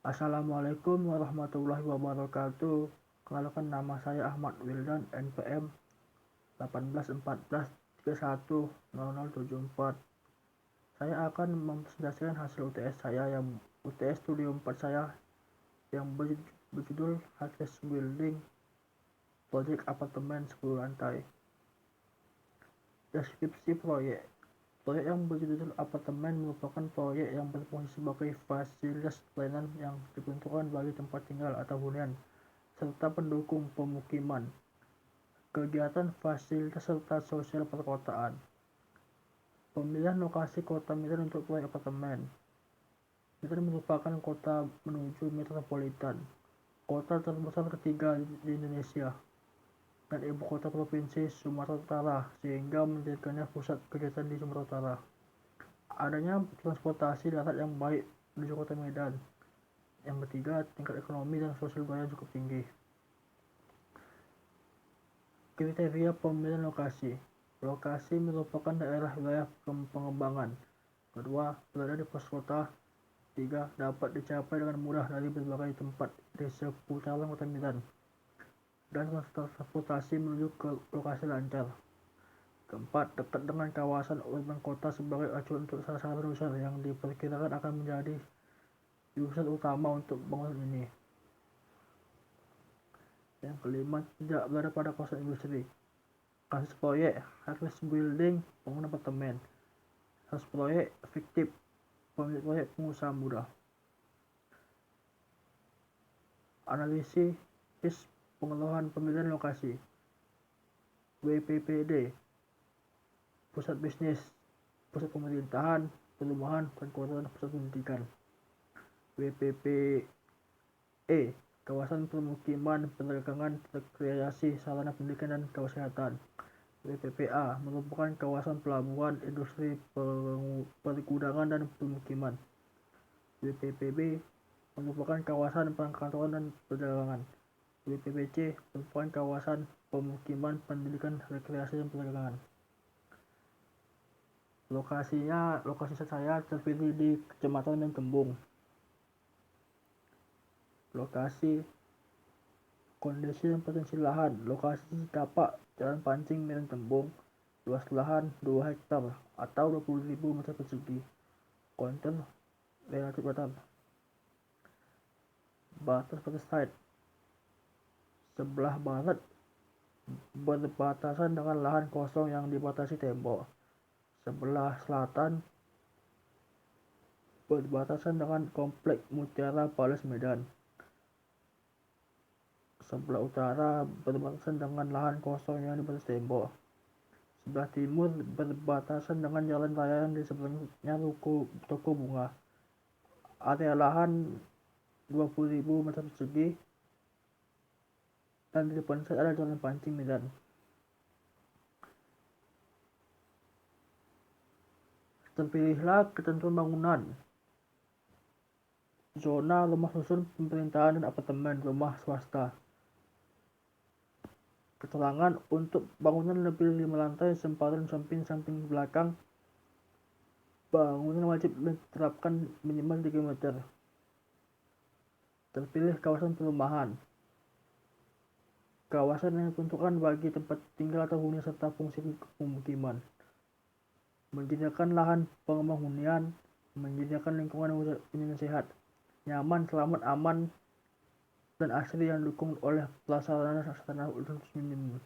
Assalamualaikum warahmatullahi wabarakatuh. Kenalkan, nama saya Ahmad Wildan, NPM 1814310074. Saya akan mempresentasikan hasil UTS saya yang UTS Studio 4 saya yang berjudul Harvest Building Project Apartemen 10 lantai. Deskripsi proyek. Proyek yang berjudul apartemen merupakan proyek yang berfungsi sebagai fasilitas pelayanan yang diperuntukkan bagi tempat tinggal atau hunian serta pendukung pemukiman, kegiatan fasilitas serta sosial perkotaan. Pemilihan lokasi kota Medan untuk proyek apartemen. Medan merupakan kota menuju metropolitan, kota terbesar ketiga di Indonesia, dan ibu kota provinsi Sumatera Utara, sehingga menjadikannya pusat kegiatan di Sumatera Utara. Adanya transportasi darat yang baik menuju kota Medan. Yang ketiga, tingkat ekonomi dan sosial budaya cukup tinggi. Kriteria pemilihan lokasi. Lokasi merupakan daerah wilayah pengembangan. Kedua, berada di pos kota. Tiga, dapat dicapai dengan mudah dari berbagai tempat di seputaran kota Medan. Dan transportasi menuju ke lokasi lancar. Keempat, dekat dengan kawasan urban kota sebagai acuan untuk salah satu usaha yang diperkirakan akan menjadi usaha utama untuk bangunan ini. Yang kelima, tidak berada pada kawasan industri. Kasus proyek Harvest Building bangunan apartemen. Kasus proyek fiktif, pemilik proyek pengusaha muda. Analisis pengelolaan pemilihan lokasi. WPPD, pusat bisnis, pusat pemerintahan, perumahan, dan kota pusat pendidikan. WPPE, kawasan permukiman, perdagangan, rekreasi, sarana pendidikan, dan kesehatan. WPPA merupakan kawasan pelabuhan, industri, pergudangan, dan permukiman. WPPB merupakan kawasan perkantoran dan perdagangan. WPPC merupakan kawasan pemukiman, pendidikan, rekreasi, dan perdagangan. Lokasi saya terpilih di Kecamatan Medan Tembung. Lokasi, kondisi dan potensi lahan. Lokasi tapak Jalan Pancing Medan Tembung. Luas lahan 2 hektar atau 20.000 meter persegi. Kontur relatif datar. Batas site. Sebelah barat berbatasan dengan lahan kosong yang dibatasi tembok. Sebelah selatan berbatasan dengan Komplek Mutiara Palace Medan. Sebelah utara berbatasan dengan lahan kosong yang dibatasi tembok. Sebelah timur berbatasan dengan jalan raya yang di sebelahnya toko bunga. Area lahan 20.000 meter persegi, dan di depan saya ada Jalan Pancing Medan. Terpilihlah ketentuan bangunan. Zona rumah susun pemerintahan dan apartemen rumah swasta. Keterangan untuk bangunan lebih 5 lantai sempadan samping belakang. Bangunan wajib diterapkan minimal 3 meter. Terpilih kawasan perumahan. Kawasan yang diperuntukkan bagi tempat tinggal atau hunian serta fungsi pemukiman. Menyediakan lahan pengembang hunian. Menyediakan lingkungan hunian sehat, nyaman, selamat, aman, dan asri yang didukung oleh prasarana standar minimum.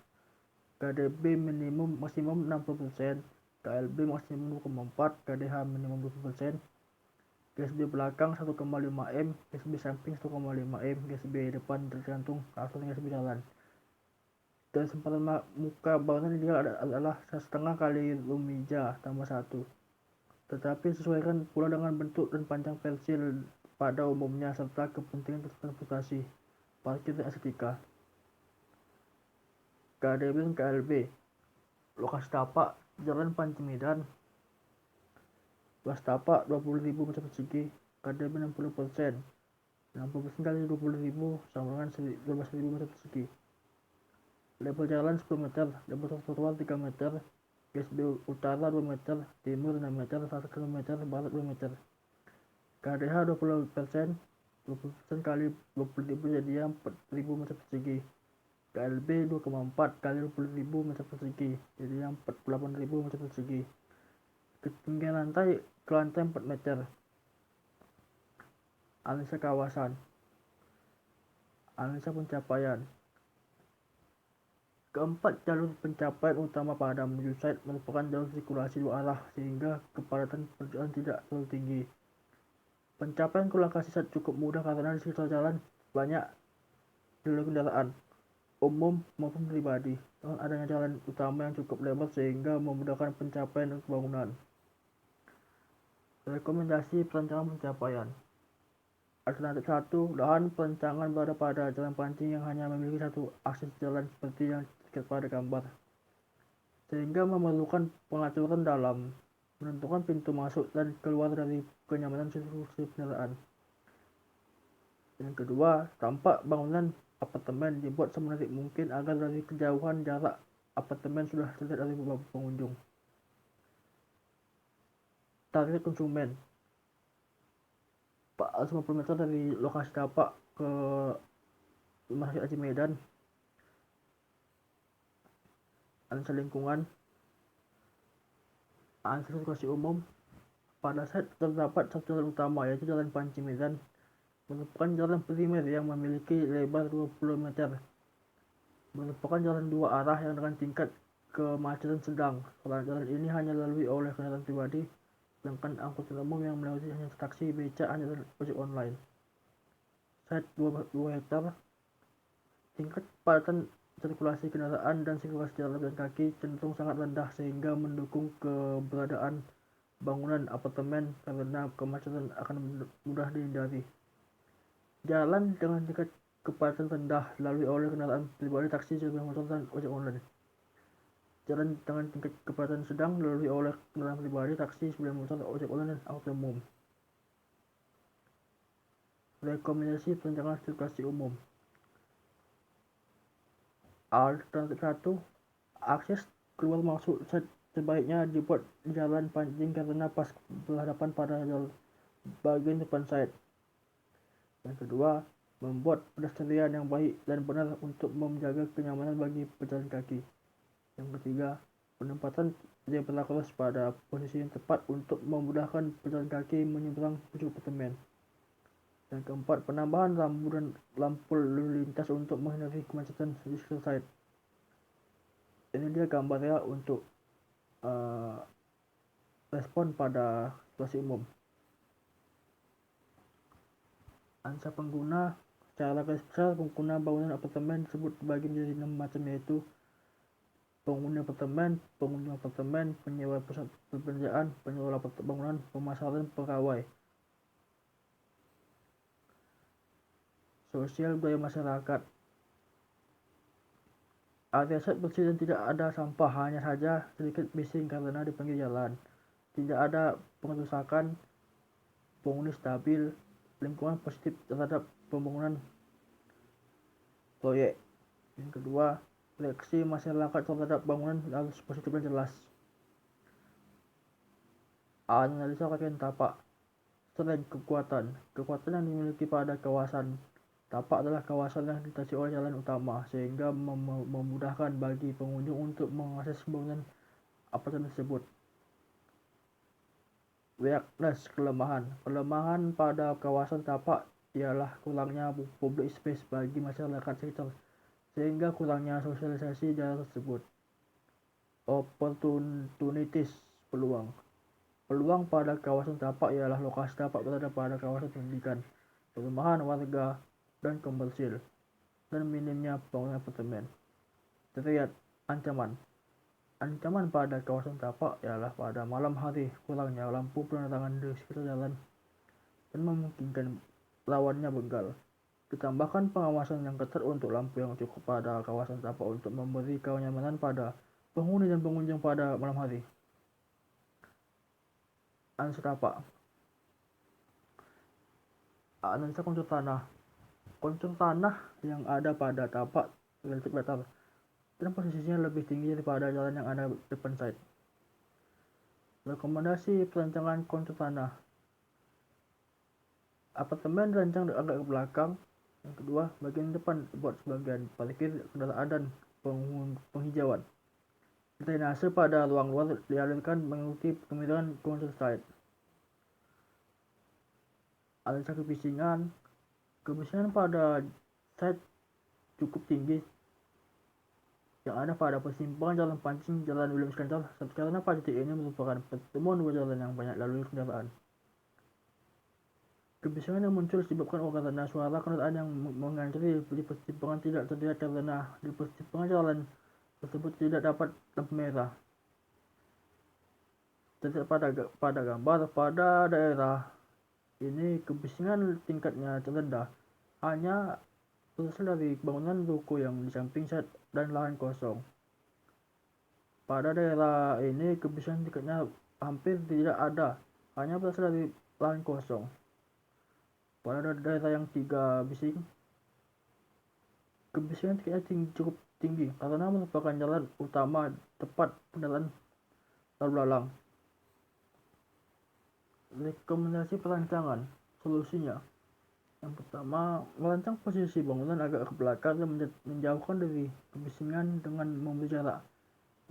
KDB minimum maksimum 60%, KLB maksimum 2,4, KDH minimum 20%, GSB belakang 1,5 m, GSB samping 1,5 m, GSB depan tergantung aturan GSB jalan. Dan sempatan muka bangunan ideal adalah 1,5 kali rumija tambah 1. Tetapi sesuaikan pula dengan bentuk dan panjang pensil pada umumnya serta kepentingan transportasi, parkir, dan estetika. KDB dan KLB. Lokasi tapak Jalan Pancing Medan. Luas tapak 20.000 meter persegi, KDB 60%. 60% kali 20.000 sama dengan 12.000 meter persegi. Lebar jalan 10 meter, lebar trotoar 3 meter, GSB utara 2 meter, timur 6 meter, selatan 1 meter, barat 2 meter. KDH 20%, 20% kali 20.000 jadi 4.000 meter persegi. KLB 2,4 kali 20.000 meter persegi jadi 48.000 meter persegi. Ketinggian lantai ke lantai 4 meter. Analisa kawasan, analisa pencapaian. Keempat, jalur pencapaian utama pada menuju site merupakan jalur sirkulasi dua arah sehingga kepadatan perjalanan tidak terlalu tinggi. Pencapaian ke lokasi site cukup mudah karena di sekitar jalan banyak jalur kendaraan umum maupun pribadi. Dengan adanya jalan utama yang cukup lebar sehingga memudahkan pencapaian bangunan. Rekomendasi perencanaan pencapaian. Alternatif 1, lahan perencanaan berada pada jalan pancing yang hanya memiliki satu akses jalan seperti yang terlihat pada gambar, sehingga memerlukan pengaturan dalam menentukan pintu masuk dan keluar dari kenyamanan sirkulasi kendaraan. Yang kedua, tampak bangunan apartemen dibuat semenarik mungkin agar dari kejauhan jarak apartemen sudah terlihat dari beberapa pengunjung. Target konsumen 450 meter dari lokasi tapak ke Rumah Sakit Haji Medan. Analisa lingkungan, analisa sirkulasi umum. Pada site terdapat satu jalan utama yaitu Jalan Panci Medan, merupakan jalan primer yang memiliki lebar 20 meter. Merupakan jalan dua arah yang dengan tingkat kemacetan sedang. Jalan ini hanya dilalui oleh kendaraan pribadi, sedangkan angkutan umum yang melewati hanya taksi, beca, hanya ojek online. Site 2 hektar. Tingkat kepadatan sirkulasi kendaraan dan sirkulasi jalan dan kaki cenderung sangat rendah sehingga mendukung keberadaan bangunan apartemen karena kemacetan akan mudah dihindari. Jalan dengan tingkat kepadatan rendah dilalui oleh kendaraan pribadi, taksi, sepeda motor, dan ojek online. Jalan dengan tingkat kepadatan sedang dilalui oleh kendaraan pribadi, taksi, sepeda motor, ojek online, dan angkutan umum. Rekomendasi perencanaan sirkulasi umum. Alternatif 1, akses keluar masuk site sebaiknya dibuat di jalan pancing karena pas berhadapan pada bagian depan site. Yang kedua, membuat pedestrian yang baik dan benar untuk menjaga kenyamanan bagi pejalan kaki. Yang ketiga, penempatan zebra cross pada posisi yang tepat untuk memudahkan pejalan kaki menyeberang menuju apartemen. Yang keempat, penambahan lampu dan lampu lalu lintas untuk menghindari kemacetan di sekitar site. Ini dia gambarnya untuk respon pada situasi umum. Analisa pengguna. Secara garis besar, pengguna bangunan apartemen disebut dibagi menjadi 6 macam, yaitu penghuni apartemen, pengunjung apartemen, penyewa pusat perbelanjaan, pengelola bangunan, pemasaran, pegawai. Sosial budaya masyarakat. Area site bersih dan tidak ada sampah, hanya saja sedikit bising karena di pinggir jalan. Tidak ada pengerusakan, penghuni stabil, lingkungan positif terhadap pembangunan proyek. Yang kedua, reaksi masyarakat terhadap bangunan harus positif dan jelas. Analisa rangkaian tapak. Selain kekuatan yang dimiliki pada kawasan tapak adalah kawasan yang dilintasi oleh jalan utama sehingga memudahkan bagi pengunjung untuk mengakses bangunan apartemen tersebut. Weakness, kelemahan pada kawasan tapak ialah kurangnya public space bagi masyarakat sekitar sehingga kurangnya sosialisasi daerah tersebut. Opportunities, peluang pada kawasan tapak ialah lokasi tapak berada pada kawasan pendidikan, perumahan warga, dan komersil, dan minimnya bangunan apartemen. Threat, ancaman pada kawasan tapak ialah pada malam hari kurangnya lampu penerangan di sekitar jalan dan memungkinkan lawannya begal. Ditambahkan pengawasan yang ketat untuk lampu yang cukup pada kawasan tapak untuk memberi kenyamanan pada penghuni dan pengunjung pada malam hari. Analisa tapak. Analisa kontur tanah. Kontur tanah yang ada pada tapak relatif datar dan posisinya lebih tinggi daripada jalan yang ada di depan site. Rekomendasi perancangan kontur tanah. Apartemen dirancang agak ke belakang. Yang kedua, bagian depan dibuat sebagian parkir kendaraan dan penghijauan. Drainase pada ruang luar dialirkan mengikuti kemiringan counter site. Analisa kebisingan. Kebisingan pada site cukup tinggi yang ada pada persimpangan Jalan Pancing, Jalan William Skantor, karena pada titik ini merupakan pertemuan dua jalan yang banyak lalu kendaraan. Kebisingan yang muncul disebabkan karena suara kendaraan yang menganjuri di persimpangan tidak terlihat karena di persimpangan jalan tersebut tidak dapat lampu merah. Terlihat pada gambar, pada daerah ini kebisingan tingkatnya rendah, hanya berasal dari bangunan ruko yang di samping set dan lahan kosong. Pada daerah ini kebisingan tingkatnya hampir tidak ada, hanya berasal dari lahan kosong. Pada daerah yang tiga bising, kebisingan tingkatnya cukup tinggi karena merupakan jalan utama tempat kendaraan lalu lalang. Rekomendasi perancangan, solusinya. Yang pertama, merancang posisi bangunan agak ke belakang dan menjauhkan dari kebisingan dengan memberi jarak.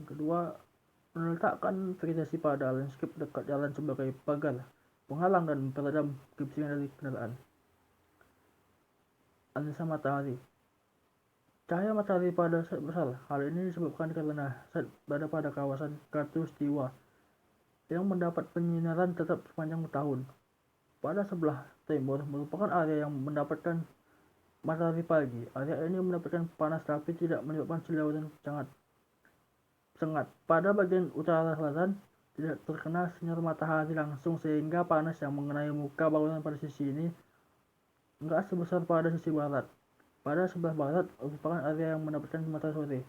Yang kedua, meletakkan vegetasi pada landscape dekat jalan sebagai pagar penghalang dan peredam kebisingan dari kendaraan. Analisa matahari. Cahaya matahari pada set besar. Hal ini disebabkan karena set berada pada kawasan khatulistiwa yang mendapat penyinaran tetap sepanjang tahun. Pada sebelah timur merupakan area yang mendapatkan matahari pagi. Area ini mendapatkan panas tapi tidak menyebabkan silau dan sengat. Pada bagian utara selatan tidak terkena sinar matahari langsung sehingga panas yang mengenai muka bangunan pada sisi ini enggak sebesar pada sisi barat. Pada sebelah barat merupakan area yang mendapatkan matahari sore.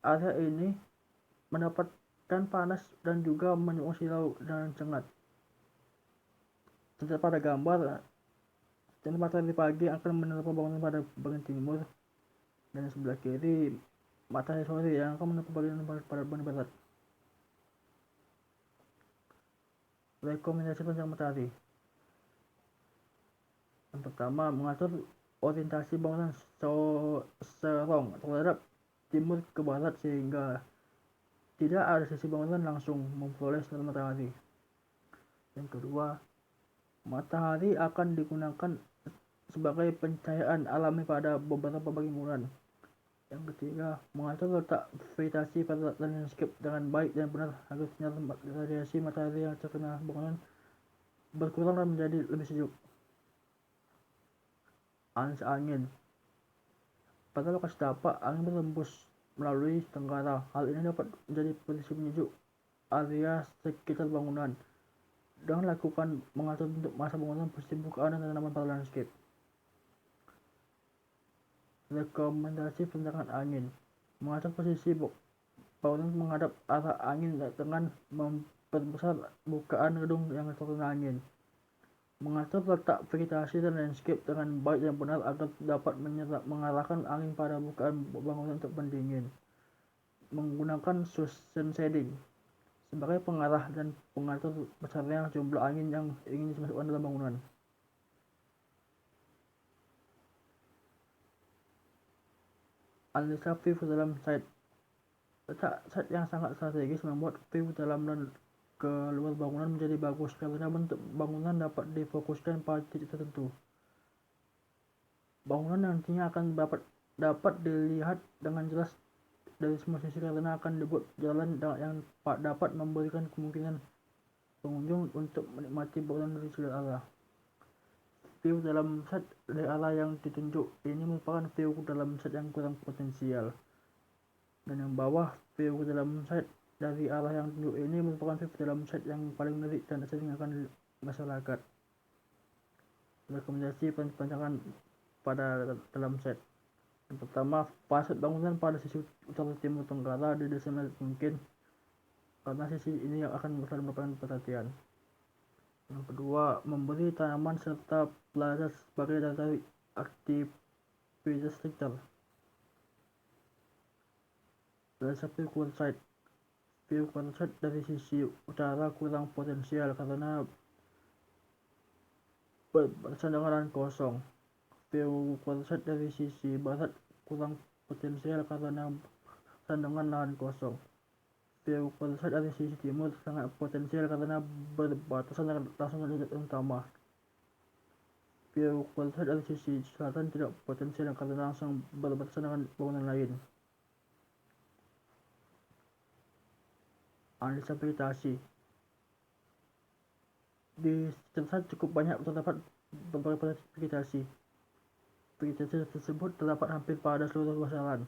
Area ini mendapatkan panas dan juga menyebabkan silau dan sengat. Terlihat pada gambar, sinar matahari pagi akan menerpa bangunan pada bagian timur dan sebelah kiri matahari sore yang akan menerpa bagian pada bagian barat. Rekomendasi perancangan matahari. Yang pertama, mengatur orientasi bangunan serong terhadap timur ke barat sehingga tidak ada sisi bangunan langsung memperoleh sinar matahari. Yang kedua, matahari akan digunakan sebagai pencahayaan alami pada beberapa bagian bangunan. Yang ketiga, mengatur letak vegetasi pada landscape dengan baik dan benar agar sinar radiasi matahari yang terkena bangunan berkurang dan menjadi lebih sejuk. Analisa angin. Pada lokasi tapak, angin berhembus melalui tenggara. Hal ini dapat menjadi posisi penyejuk area sekitar bangunan dengan lakukan mengatur bentuk masa bangunan, posisi bukaan dan tanaman pada landscape. Rekomendasi perancangan angin. Mengatur posisi bangunan menghadap arah angin dengan memperbesar bukaan gedung yang terkena angin. Mengatur letak vegetasi dan landscape dengan baik dan benar agar dapat mengarahkan angin pada bukaan bangunan untuk pendingin. Menggunakan suction shading sebagai pengarah dan pengatur besarnya jumlah angin yang ingin dimasukkan dalam bangunan. Analisa view dalam site. Letak site yang sangat strategis membuat view dalam dan keluar bangunan menjadi bagus karena bentuk bangunan dapat difokuskan pada titik tertentu. Bangunan nantinya akan dapat dilihat dengan jelas dari semua sisi karena akan dibuat jalan yang dapat memberikan kemungkinan pengunjung untuk menikmati bangunan dari segala arah. View dalam set dari arah yang ditunjuk ini merupakan view dalam set yang kurang potensial, dan yang bawah view dalam set dari arah yang ditunjuk ini merupakan view dalam set yang paling menarik dan sering akan masyarakat. Rekomendasi perancangan pada dalam set. Yang pertama, fasad bangunan pada sisi utara timur tenggara didesain mungkin karena sisi ini yang akan merupakan perhatian. Yang kedua, memberi tanaman serta plaza sebagai dari aktivitas sekitar. Dari view site. View site dari sisi utara kurang potensial karena berbatasan dengan lahan kosong. V1 dari sisi barat kurang potensial karena berbatasan dengan lahan kosong. V1 dari sisi timur sangat potensial karena berbatasan langsung dengan jalan utama. V1 dari sisi selatan tidak potensial karena langsung berbatasan dengan bangunan lain. Analisa vegetasi. Di sekitar cukup banyak terdapat beberapa vegetasi. Vegetasi tersebut terdapat hampir pada seluruh ruas jalan.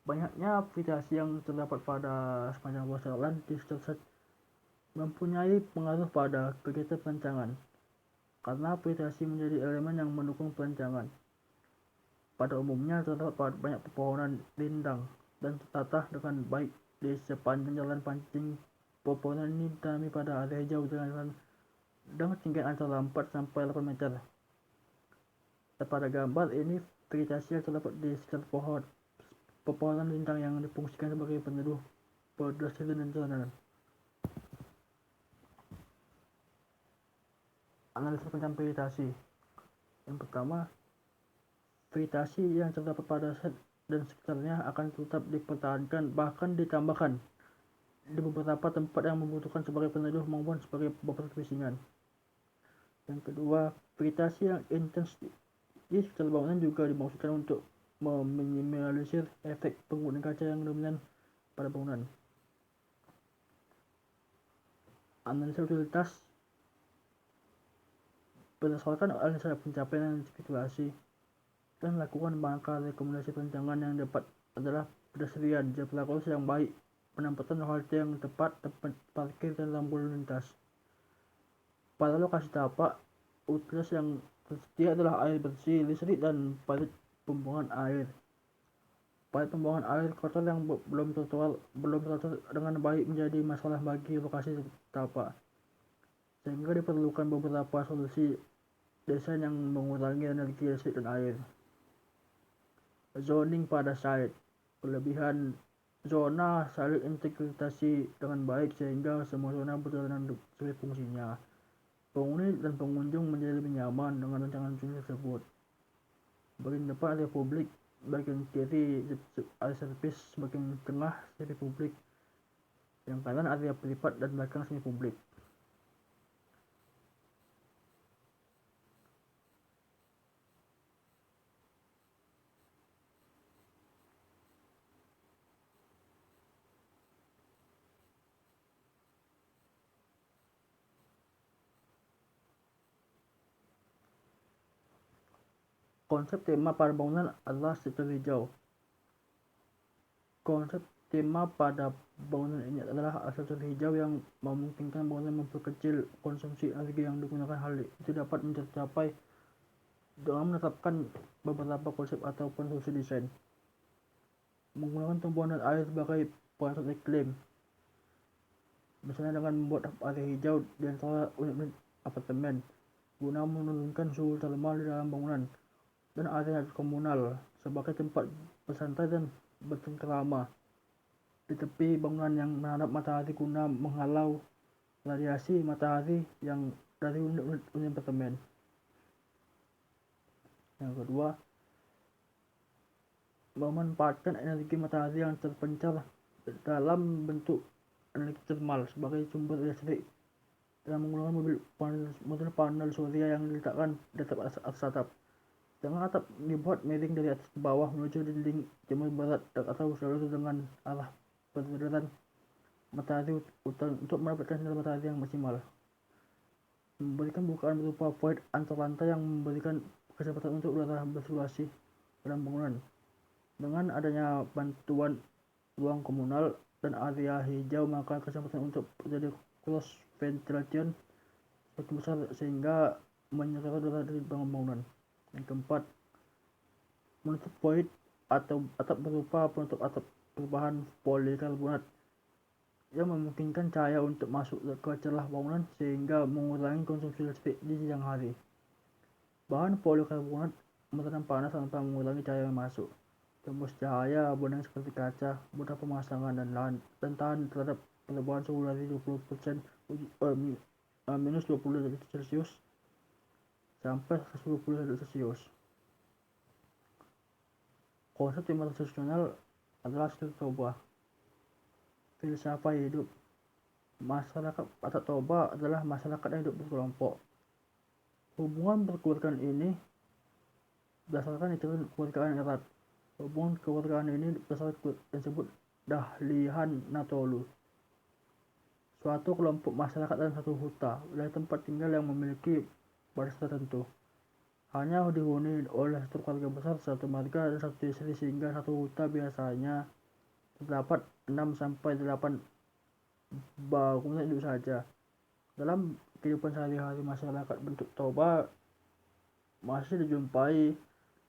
Banyaknya vegetasi yang terdapat pada sepanjang ruas jalan di sekitar mempunyai pengaruh pada kegiatan perancangan, karena vegetasi menjadi elemen yang mendukung perancangan. Pada umumnya terdapat banyak pepohonan rindang dan tertata dengan baik di sepanjang jalan pancing. Pepohonan ini ditanami pada area hijau dengan ketinggian antara 4 sampai 8 meter. Pada gambar ini, vegetasi yang terdapat di sekitar pepohonan rindang yang difungsikan sebagai peneduh pedestrian dan jalanan. Analisa pencarian vegetasi. Yang pertama, vegetasi yang terdapat pada set dan sekitarnya akan tetap dipertahankan, bahkan ditambahkan di beberapa tempat yang membutuhkan sebagai peneduh maupun sebagai buffer kebisingan. Yang kedua, vegetasi yang intens di sekitar bangunan juga dimaksudkan untuk meminimalisir efek penggunaan kaca yang dominan pada bangunan. Analisa utilitas. Berdasarkan analisa pencapaian dan spekulasi, dan melakukan maka rekomendasi perancangan yang dapat adalah pedestrian, jalan lalu yang baik, penempatan halte yang tepat, tempat parkir dan lampu lalu lintas. Pada lokasi tapak, utilitas yang tersedia adalah air bersih, listrik, dan parit pembuangan air. Parit pembuangan air kotor yang belum teratur dengan baik menjadi masalah bagi lokasi tapak, sehingga diperlukan beberapa solusi desain yang mengurangi energi listrik dan air. Zoning pada site. Kelebihan zona saling integrasi dengan baik sehingga semua zona berjalan sesuai fungsinya. Penghuni dan pengunjung menjadi lebih nyaman dengan rancangan zona tersebut. Bagian depan area publik, bagian kiri area servis, bagian tengah semi publik, yang kanan area privat dan belakang semi publik. Konsep tema pada bangunan adalah sektor hijau. Konsep tema pada bangunan ini adalah sektor hijau yang memungkinkan bangunan memperkecil konsumsi energi yang digunakan. Hal itu dapat tercapai dengan menetapkan beberapa konsep ataupun solusi desain. Menggunakan tumbuhan dan air sebagai pengatur iklim, misalnya dengan membuat area hijau di antara unit-unit apartemen guna menurunkan suhu termal di dalam bangunan, dan area komunal sebagai tempat bersantai dan bercengkrama di tepi bangunan yang menghadap matahari guna menghalau radiasi matahari yang dari unit apartemen. Yang kedua, memanfaatkan energi matahari yang terpencar dalam bentuk energi termal sebagai sumber listrik dengan menggunakan model panel surya yang diletakkan di atas atap. Dengan atap dibuat miring dari atas ke bawah menuju dinding timur barat atau selalu dengan arah perbedaan matahari untuk mendapatkan sinar matahari yang maksimal. Memberikan bukaan berupa void antar lantai yang memberikan kesempatan untuk udara bersirkulasi dalam bangunan. Dengan adanya bantuan ruang komunal dan area hijau, maka kesempatan untuk terjadi cross ventilation semakin besar sehingga menyerap udara dari bangunan. Yang keempat, menutup void atau atap berupa penutup atap berbahan polikarbonat yang memungkinkan cahaya untuk masuk ke celah bangunan sehingga mengurangi konsumsi listrik di siang hari. Bahan polikarbonat meredam panas tanpa mengurangi cahaya yang masuk. Tembus cahaya benang seperti kaca, mudah pemasangan dan tahan terhadap perubahan suhu dari 20% minus 20 derajat Celcius sampai 120 derajat Celcius. Konsep timah tradisional adalah studi Toba. Filsafat hidup. Masyarakat Batak Toba adalah masyarakat yang hidup berkelompok. Hubungan berkeluargaan ini berdasarkan ikatan kekeluargaan erat. Hubungan kekeluargaan ini berdasarkan yang disebut Dahlihan Natolu. Suatu kelompok masyarakat dalam satu huta, wilayah tempat tinggal yang memiliki batas tertentu. Hanya dihuni oleh satu keluarga besar, satu marga, dan satu istri, sehingga satu huta biasanya terdapat 6-8 bangunan induk saja. Dalam kehidupan sehari-hari masyarakat bentuk Toba masih dijumpai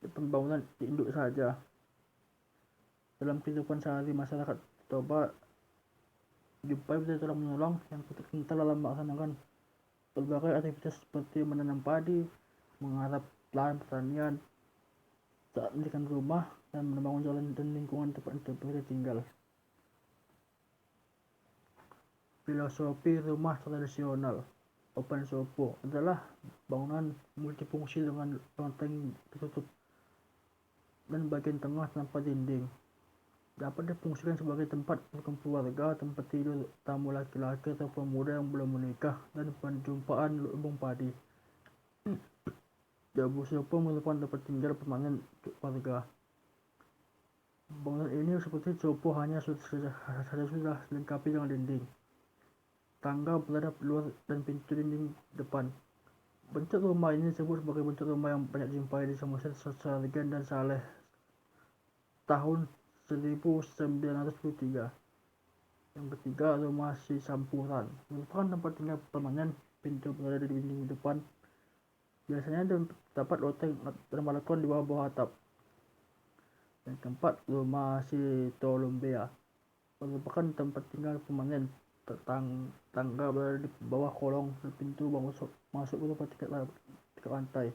di pembangunan induk saja. Dalam kehidupan sehari masyarakat Toba dijumpai betulnya tolong menolong yang cukup kental dalam melaksanakan berbagai aktivitas seperti menanam padi, mengharap lahan pertanian, saat mendirikan rumah, dan membangun jalan dan lingkungan tempat mereka tinggal. Filosofi rumah tradisional Open Sopo adalah bangunan multifungsi dengan loteng tertutup dan bagian tengah tanpa dinding. Dapat difungsikan sebagai tempat berkumpul warga, tempat tidur tamu laki-laki atau pemuda yang belum menikah, dan perjumpaan lumbung padi. Jabu Sopo merupakan tempat tinggal permanen untuk warga. Bangunan ini seperti Sopo hanya sudah dilengkapi dengan dinding. Tangga berada di luar dan pintu dinding depan. Bentuk rumah ini disebut sebagai bentuk rumah yang banyak dijumpai di Somerset, Sargen, dan Saleh tahun 1923. Yang ketiga, rumah si Sampuran merupakan tempat tinggal permanen. Pintu berada di dinding depan. Biasanya terdapat loteng dan balkon di bawah atap. Yang keempat, rumah si Tolumbea merupakan tempat tinggal permanen. Tangga berada di bawah kolong dan pintu masuk berupa tingkat lantai.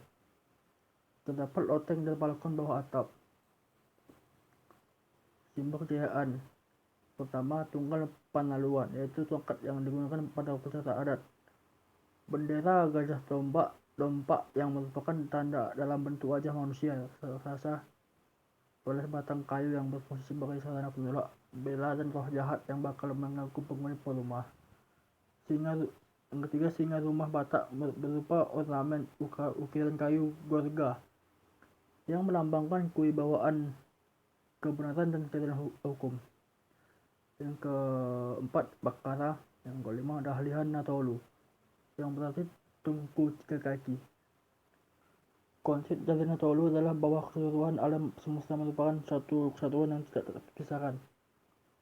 Terdapat loteng dan balkon bawah atap. Simbol kejayaan. Pertama, tunggal Panaluan, yaitu tongkat yang digunakan pada upacara adat. Bendera gajah lompat yang merupakan tanda dalam bentuk wajah manusia raksasa oleh batang kayu yang berfungsi sebagai sarana penolak bela dan roh jahat yang bakal mengganggu penghuni rumah. Yang ketiga, singa rumah Batak berupa ornamen ukiran kayu gorga yang melambangkan kewibawaan, kebenaran, dan keadilan hukum. Yang keempat, Bakara. Yang kelima, Dahlihan Natolu yang berarti tungku 3 kaki. Konsep Dahlihan Natolu adalah bahwa keseluruhan alam semesta merupakan satu kesatuan yang tidak terpisahkan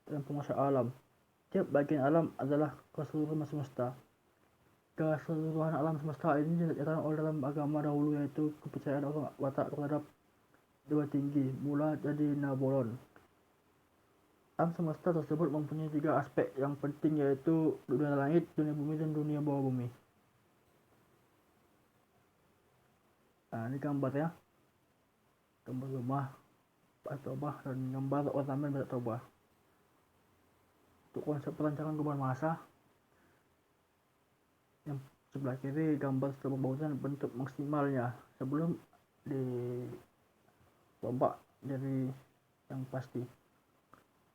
dalam penguasa alam. Tiap bagian alam adalah keseluruhan semesta. Keseluruhan alam semesta ini dinyatakan oleh dalam agama dahulu, yaitu kepercayaan orang Batak terhadap dewa tinggi, mula jadi Nabolon. Alam semesta tersebut mempunyai 3 aspek yang penting, yaitu dunia langit, dunia bumi, dan dunia bawah bumi. Nah, ini gambarnya, gambar rumah Batak Toba dan gambar ornamen Batak Toba. Untuk konsep perancangan gembar masa, yang sebelah kiri gambar setelah pembangunan bentuk maksimalnya sebelum dirombak jadi yang pasti.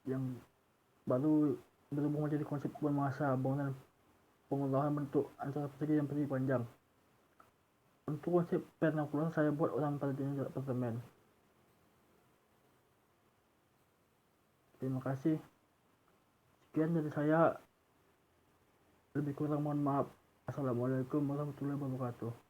Yang baru berhubung menjadi konsep gembar masa bangunan pengolahan bentuk antara persegi dan persegi panjang. Untuk konsep vernakular saya buat orang pada jenis apartemen. Terima kasih. Sekian dari saya. Lebih kurang mohon maaf. Assalamualaikum warahmatullahi wabarakatuh.